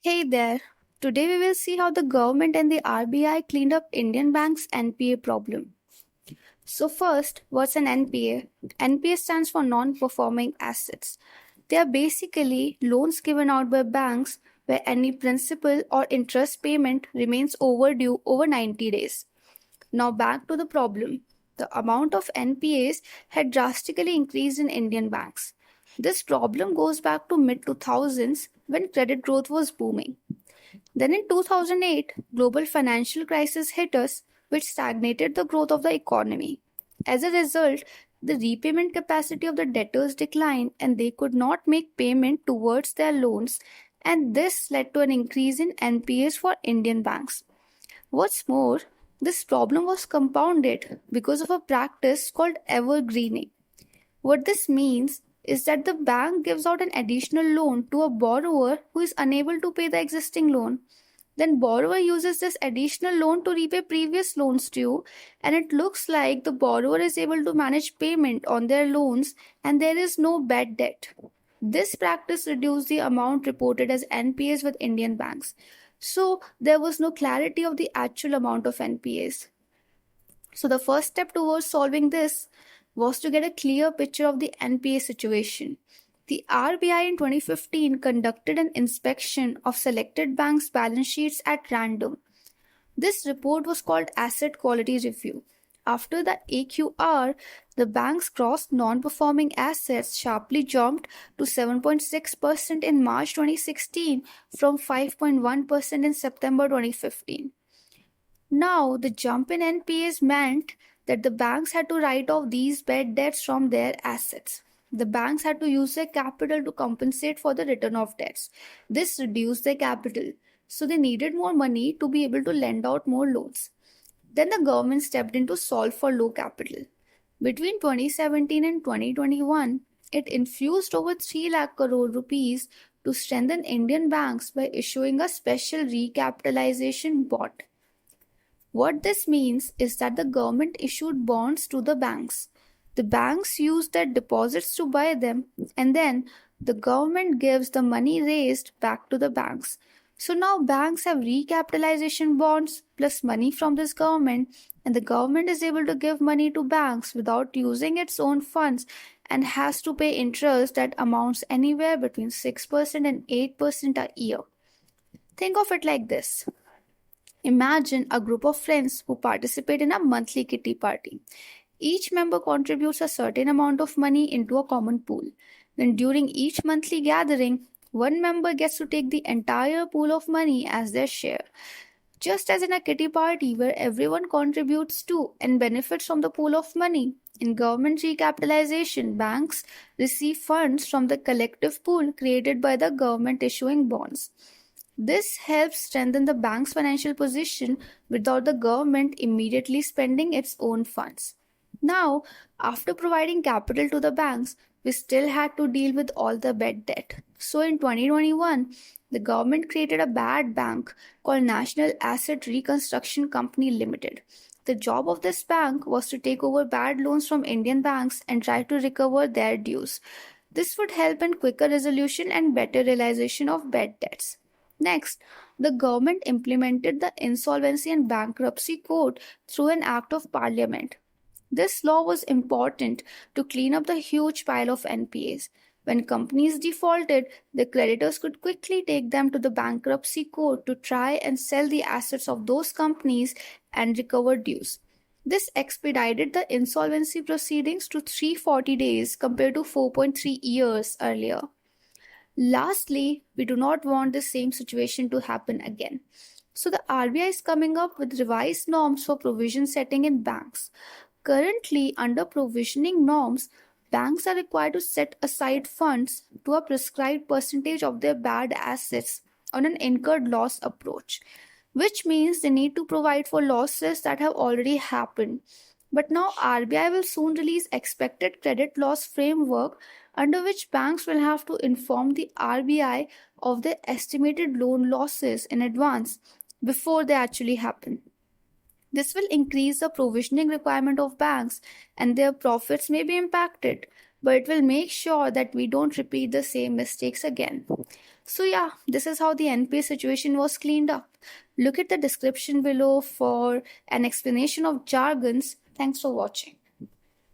Hey there. Today we will see how the government and the RBI cleaned up Indian Banks NPA problem. So first, what's an NPA? NPA stands for non-performing assets. They are basically loans given out by banks where any principal or interest payment remains overdue over 90 days. Now back to the problem. The amount of NPAs had drastically increased in Indian banks. This problem goes back to mid 2000s when credit growth was booming. Then in 2008, global financial crisis hit us, which stagnated the growth of the economy. As a result, the repayment capacity of the debtors declined and they could not make payment towards their loans, and this led to an increase in NPAs for Indian banks. What's more, this problem was compounded because of a practice called evergreening. What this means is that the bank gives out an additional loan to a borrower who is unable to pay the existing loan. Then borrower uses this additional loan to repay previous loans due, and it looks like the borrower is able to manage payment on their loans and there is no bad debt. This practice reduced the amount reported as NPAs with Indian banks. So there was no clarity of the actual amount of NPAs. So the first step towards solving this was to get a clear picture of the NPA situation. The RBI in 2015 conducted an inspection of selected banks' balance sheets at random. This report was called Asset Quality Review. After the AQR, the bank's gross non-performing assets sharply jumped to 7.6% in March 2016 from 5.1% in September 2015. Now, the jump in NPAs meant that the banks had to write off these bad debts from their assets. The banks had to use their capital to compensate for the return of debts. This reduced their capital, so they needed more money to be able to lend out more loans. Then the government stepped in to solve for low capital. Between 2017 and 2021, it infused over 3 lakh crore rupees to strengthen Indian banks by issuing a special recapitalization bond. What this means is that the government issued bonds to the banks. The banks use their deposits to buy them, and then the government gives the money raised back to the banks. So now banks have recapitalization bonds plus money from this government, and the government is able to give money to banks without using its own funds and has to pay interest that amounts anywhere between 6% and 8% a year. Think of it like this. Imagine a group of friends who participate in a monthly kitty party. Each member contributes a certain amount of money into a common pool. Then, during each monthly gathering, one member gets to take the entire pool of money as their share. Just as in a kitty party where everyone contributes to and benefits from the pool of money, in government recapitalization, banks receive funds from the collective pool created by the government issuing bonds. This helps strengthen the bank's financial position without the government immediately spending its own funds. Now, after providing capital to the banks, we still had to deal with all the bad debt. So in 2021, the government created a bad bank called National Asset Reconstruction Company Limited. The job of this bank was to take over bad loans from Indian banks and try to recover their dues. This would help in quicker resolution and better realization of bad debts. Next, the government implemented the Insolvency and Bankruptcy Code through an Act of Parliament. This law was important to clean up the huge pile of NPAs. When companies defaulted, the creditors could quickly take them to the bankruptcy court to try and sell the assets of those companies and recover dues. This expedited the insolvency proceedings to 340 days compared to 4.3 years earlier. Lastly, we do not want the same situation to happen again. So the RBI is coming up with revised norms for provision setting in banks. Currently, under provisioning norms, banks are required to set aside funds to a prescribed percentage of their bad assets on an incurred loss approach, which means they need to provide for losses that have already happened. But now RBI will soon release expected credit loss framework under which banks will have to inform the RBI of their estimated loan losses in advance before they actually happen. This will increase the provisioning requirement of banks and their profits may be impacted. but it will make sure that we don't repeat the same mistakes again. So, yeah, this is how the NPA situation was cleaned up. Look at the description below for an explanation of jargons. Thanks for watching.